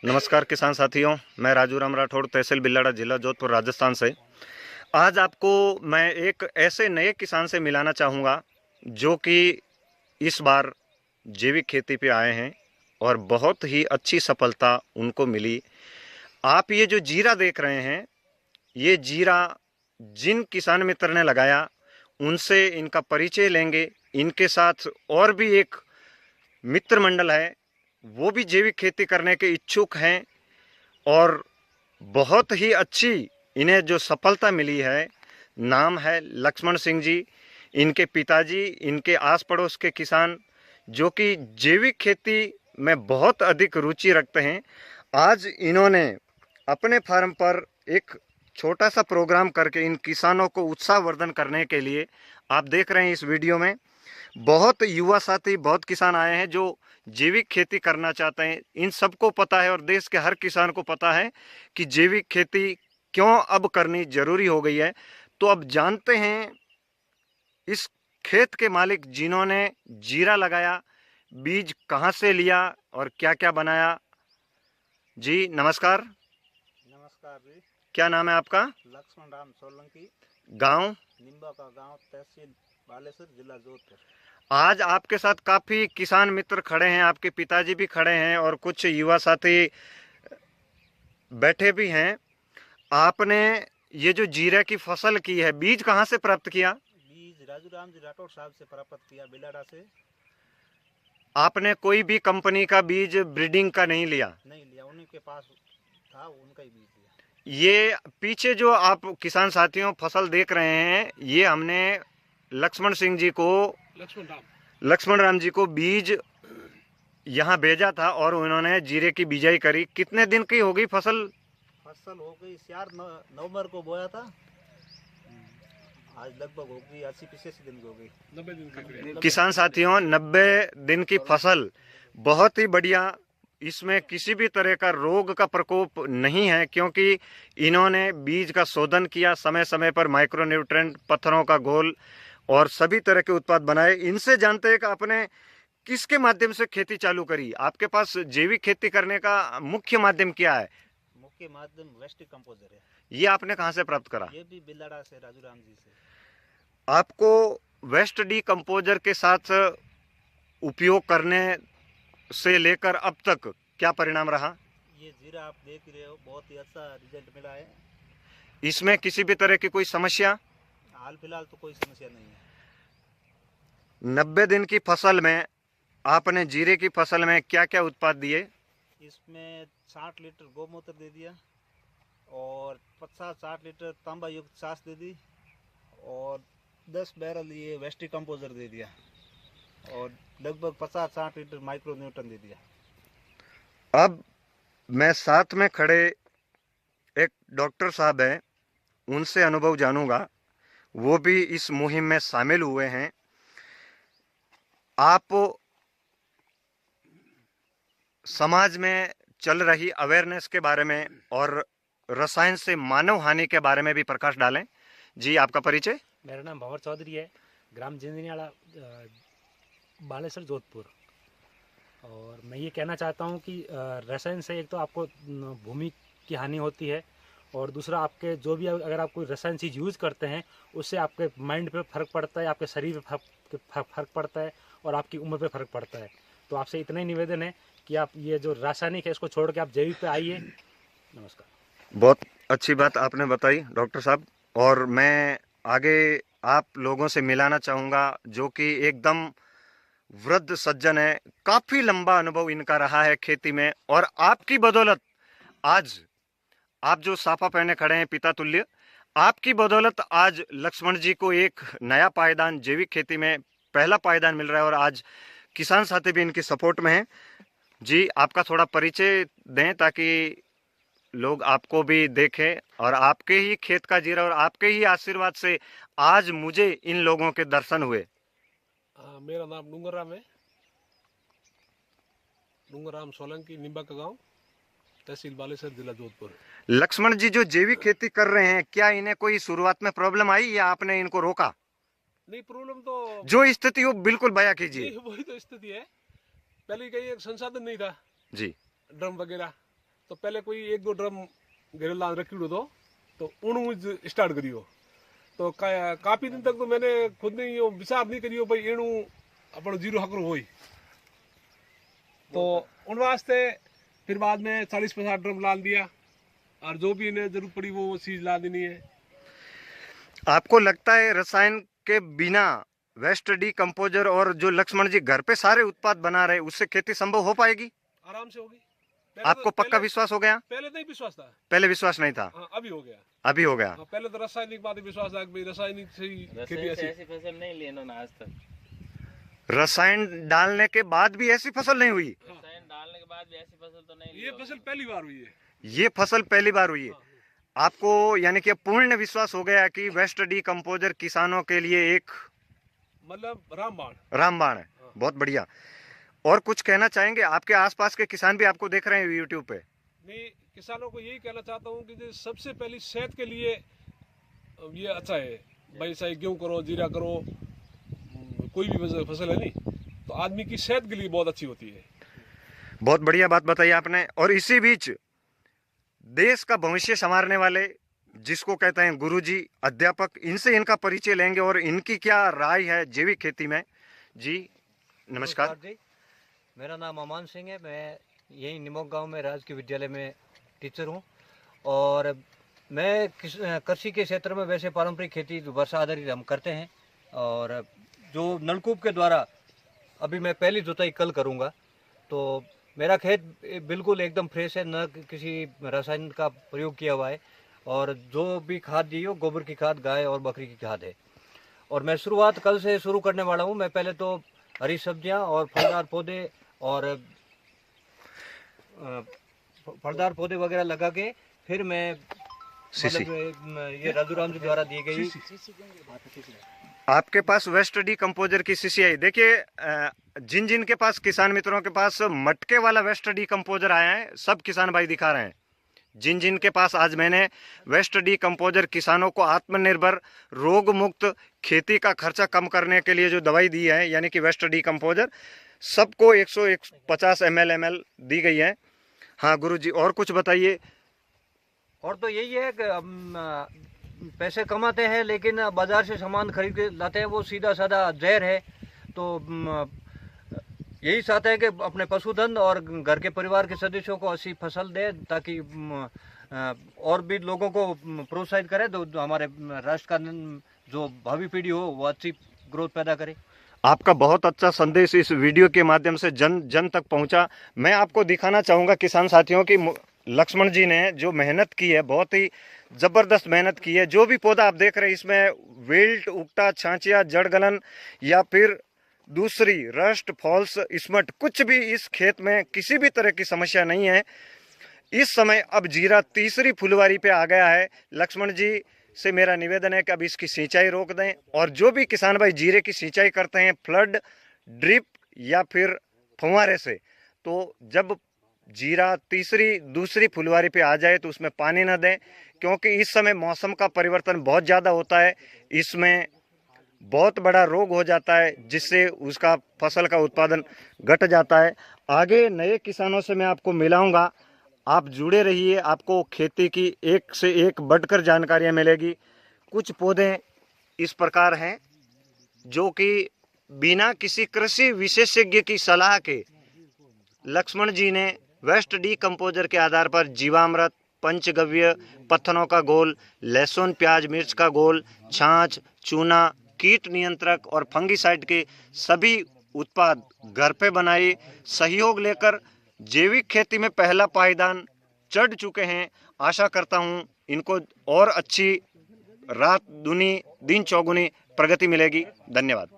नमस्कार किसान साथियों, मैं राजू राम राठौड़, तहसील बिल्लाड़ा, जिला जोधपुर, राजस्थान से। आज आपको मैं एक ऐसे नए किसान से मिलाना चाहूँगा जो कि इस बार जैविक खेती पे आए हैं और बहुत ही अच्छी सफलता उनको मिली। आप ये जो जीरा देख रहे हैं, ये जीरा जिन किसान मित्र ने लगाया उनसे इनका परिचय लेंगे। इनके साथ और भी एक मित्र मंडल है, वो भी जैविक खेती करने के इच्छुक हैं और बहुत ही अच्छी इन्हें जो सफलता मिली है। नाम है लक्ष्मण सिंह जी। इनके पिताजी इनके आस पड़ोस के किसान जो कि जैविक खेती में बहुत अधिक रुचि रखते हैं। आज इन्होंने अपने फार्म पर एक छोटा सा प्रोग्राम करके इन किसानों को उत्साहवर्धन करने के लिए, आप देख रहे हैं इस वीडियो में, बहुत युवा साथी, बहुत किसान आए हैं जो जैविक खेती करना चाहते हैं। इन सबको पता है और देश के हर किसान को पता है कि जैविक खेती क्यों अब करनी जरूरी हो गई है। तो अब जानते हैं इस खेत के मालिक जिन्होंने जीरा लगाया, बीज कहाँ से लिया और क्या क्या बनाया। जी नमस्कार। नमस्कार जी। क्या नाम है आपका? लक्ष्मण राम सोलंकी, गांव? निम्बा का गांव, तहसील बालेश्वर, जिला जोधपुर। आज आपके साथ काफी किसान मित्र खड़े हैं, आपके पिताजी भी खड़े हैं और कुछ युवा साथी बैठे भी हैं। आपने ये जो जीरा की फसल की है, बीज कहाँ से प्राप्त किया? बीज राजू राम जी राठौड़ साहब से प्राप्त किया, बिलाड़ा से। आपने कोई भी कंपनी का बीज ब्रीडिंग का नहीं लिया? नहीं लिया, उन्हीं के पास था, उनका ही बीज लिया। ये पीछे जो आप किसान साथियों फसल देख रहे हैं, ये हमने लक्ष्मण सिंह जी को, लक्ष्मण राम जी को बीज यहाँ भेजा था और उन्होंने जीरे की बिजाई करी। कितने दिन की हो गई फसल? फसल हो गई 4 नवंबर को बोया था, आज लगभग हो गई 80-85 दिन की हो गई। 90 दिन। किसान साथियों, 90 दिन की फसल बहुत ही बढ़िया। इसमें किसी भी तरह का रोग का प्रकोप नहीं है क्योंकि इन्होंने बीज का शोधन किया, समय समय पर माइक्रो न्यूट्रेंट, पत्थरों का घोल और सभी तरह के उत्पाद बनाए। इनसे जानते हैं कि आपने किसके माध्यम से खेती चालू करी। आपके पास जैविक खेती करने का मुख्य माध्यम क्या है? मुख्य माध्यम वेस्ट कंपोजर है। ये आपने कहाँ से प्राप्त करा? ये भी बिलाड़ा से, राजू राम जी से। आपको वेस्ट डी कंपोजर के साथ उपयोग करने से लेकर अब तक क्या परिणाम रहा? ये जीरा आप देख रहे हो, बहुत ही अच्छा रिजल्ट मिला है। इसमें किसी भी तरह की कोई समस्या? हाल फिलहाल तो कोई समस्या नहीं है। 90 दिन की फसल में आपने जीरे की फसल में क्या क्या उत्पाद दिए? इसमें 60 लीटर गौमूत्र दे दिया और 50-60 लीटर तांबा युक्त छाछ दे दी और 10 बैरल ये वेस्टी कंपोजर दे दिया और लगभग 50-60 लीटर माइक्रो न्यूटन दे दिया। अब मैं साथ में खड़े एक डॉक्टर साहब हैं, उनसे अनुभव जानूंगा। वो भी इस मुहिम में शामिल हुए हैं। आप समाज में चल रही अवेयरनेस के बारे में और रसायन से मानव हानि के बारे में भी प्रकाश डालें। जी आपका परिचय? मेरा नाम भंवर चौधरी है, ग्राम जिंदनियाड़ा, बालेश्वर, जोधपुर। और मैं ये कहना चाहता हूँ कि रसायन से एक तो आपको भूमि की हानि होती है और दूसरा आपके जो भी अगर आप कोई रसायन चीज़ यूज़ करते हैं उससे आपके माइंड पे फ़र्क पड़ता है, आपके शरीर पे फ़र्क पड़ता है और आपकी उम्र पे फ़र्क पड़ता है। तो आपसे इतना ही निवेदन है कि आप ये जो रासायनिक है इसको छोड़ के आप जैविक पे आइए। नमस्कार। बहुत अच्छी बात आपने बताई डॉक्टर साहब। और मैं आगे आप लोगों से मिलाना चाहूँगा जो कि एकदम वृद्ध सज्जन है। काफ़ी लंबा अनुभव इनका रहा है खेती में और आपकी बदौलत आज आप जो साफा पहने खड़े हैं पिता तुल्य, आपकी बदौलत आज लक्ष्मण जी को एक नया पायदान, जैविक खेती में पहला पायदान मिल रहा है और आज किसान साथी भी इनकी सपोर्ट में हैं। जी आपका थोड़ा परिचय दें ताकि लोग आपको भी देखें और आपके ही खेत का जीरा और आपके ही आशीर्वाद से आज मुझे इन लोगों के दर्शन हुए। मेरा नाम डूंगरराम है, डूंगरराम सोलंकी, निम्बा का गांव, तहसील बालेश्वर, जिला जोधपुर। लक्ष्मण जी जो जैविक खेती कर रहे हैं, क्या इन्हें कोई शुरुआत में प्रॉब्लम आई या आपने इनको रोका? नहीं, प्रॉब्लम तो जो स्थिति हो बिल्कुल बयां कीजिए। वही तो स्थिति है। पहले कहीं एक संसाधन नहीं था जी। ड्रम वगैरह, तो पहले कोई 1-2 ड्रम घेरे लान रखी तो उण स्टार्ट करियो। तो काफी दिन तक तो मैंने खुद ने यो विचार नहीं करियो भाई एणु अपन जीरो हकरो होई। तो उन वास्ते फिर बाद में 40-50 ड्रम लान दिया और जो भी इन्हें जरूरत पड़ी वो चीज ला देनी है। आपको लगता है रसायन के बिना वेस्ट डीकम्पोजर और जो लक्ष्मण जी घर पे सारे उत्पाद बना रहे उससे खेती संभव हो पाएगी? आराम से होगी। आपको पक्का विश्वास हो गया? पहले नहीं विश्वास था। पहले विश्वास नहीं था। हाँ, अभी हो गया। अभी हो गया। हाँ, पहले तो रासायनिक बात विश्वास था कि रासायनिक से ही खेती ऐसी फसल नहीं ली इन्होंने आज तक। रसायन डालने के बाद भी ऐसी फसल नहीं हुई? रसायन डालने के बाद भी ऐसी फसल तो नहीं ली ये होगी। फसल पहली बार हुई है। ये फसल पहली बार हुई है। आपको यानी कि पूर्ण विश्वास हो गया कि वेस्ट डीकम्पोजर किसानों के लिए एक मतलब रामबाण रामबाण है। बहुत बढ़िया। और कुछ कहना चाहेंगे? आपके आसपास के किसान भी आपको देख रहे हैं यूट्यूब पे। मैं किसानों को यही कहना चाहता हूँ कि सबसे पहली सेहत के लिए ये अच्छा है भाई। चाहे गेहूँ करो, जीरा करो, कोई भी फसल है नहीं तो आदमी की सेहत के लिए बहुत अच्छी होती है। बहुत बढ़िया बात बताई आपने। और इसी बीच देश का भविष्य संवारने वाले जिसको कहते हैं गुरुजी, अध्यापक, इनसे इनका परिचय लेंगे और इनकी क्या राय है जैविक खेती में। जी नमस्कार जी, मेरा नाम अमान सिंह है। मैं यही निमोक गांव में राजकीय विद्यालय में टीचर हूं और मैं कृषि के क्षेत्र में वैसे पारंपरिक खेती वर्षा आधारित हम करते हैं और जो नलकूप के द्वारा अभी मैं पहली जुताई कल करूंगा। तो मेरा खेत बिल्कुल एकदम फ्रेश है, न किसी रसायन का प्रयोग किया हुआ है और जो भी खाद दी हो गोबर की खाद, गाय और बकरी की खाद है। और मैं शुरुआत कल से शुरू करने वाला हूँ। मैं पहले तो हरी सब्जियाँ और फलदार पौधे वगैरह लगा के फिर मैं मतलब ये राजूराम जी द्वारा दी गई आपके पास वेस्ट डीकम्पोजर की सीसी आई। देखिए जिन जिन के पास, किसान मित्रों के पास मटके वाला वेस्ट डीकम्पोजर आया है, सब किसान भाई दिखा रहे हैं। जिन जिन के पास आज मैंने वेस्ट डीकम्पोजर किसानों को आत्मनिर्भर, रोग मुक्त खेती का खर्चा कम करने के लिए जो दवाई दी है यानी कि वेस्ट डीकम्पोजर, सबको 150 ml दी गई है। हाँ गुरुजी, और कुछ बताइए। और तो यही है कि हम पैसे कमाते हैं लेकिन बाजार से सामान खरीद के लाते हैं, वो सीधा साधा जहर है। तो यही चाहते हैं कि अपने पशुधन और घर के परिवार के सदस्यों को अच्छी फसल दे ताकि और भी लोगों को प्रोत्साहित करें तो हमारे राष्ट्र का जो भावी पीढ़ी हो वो अच्छी ग्रोथ पैदा करे। आपका बहुत अच्छा संदेश इस वीडियो के माध्यम से जन जन तक पहुंचा। मैं आपको दिखाना चाहूँगा किसान साथियों की लक्ष्मण जी ने जो मेहनत की है, बहुत ही ज़बरदस्त मेहनत की है। जो भी पौधा आप देख रहे हैं इसमें विल्ट, उगटा, छांचिया, जड़ गलन या फिर दूसरी रस्ट, फॉल्स, स्मट, कुछ भी इस खेत में किसी भी तरह की समस्या नहीं है। इस समय अब जीरा तीसरी फुलवारी पे आ गया है। लक्ष्मण जी से मेरा निवेदन है कि अब इसकी सिंचाई रोक दें और जो भी किसान भाई जीरे की सिंचाई करते हैं फ्लड, ड्रिप या फिर फुव्वारे से, तो जब जीरा दूसरी फुलवारी पे आ जाए तो उसमें पानी न दें, क्योंकि इस समय मौसम का परिवर्तन बहुत ज़्यादा होता है। इसमें बहुत बड़ा रोग हो जाता है जिससे उसका फसल का उत्पादन घट जाता है। आगे नए किसानों से मैं आपको मिलाऊंगा, आप जुड़े रहिए। आपको खेती की एक से एक बढ़कर जानकारियां मिलेगी। कुछ पौधे इस प्रकार हैं जो कि बिना किसी कृषि विशेषज्ञ की सलाह के लक्ष्मण जी ने वेस्ट डीकम्पोजर के आधार पर जीवामृत, पंचगव्य, पत्थरों का घोल, लहसुन, प्याज, मिर्च का घोल, छाछ, चूना, कीट नियंत्रक और फंगिसाइड के सभी उत्पाद घर पे बनाए, सहयोग लेकर जैविक खेती में पहला पायदान चढ़ चुके हैं। आशा करता हूं इनको और अच्छी रात दुनी दिन चौगुनी प्रगति मिलेगी। धन्यवाद।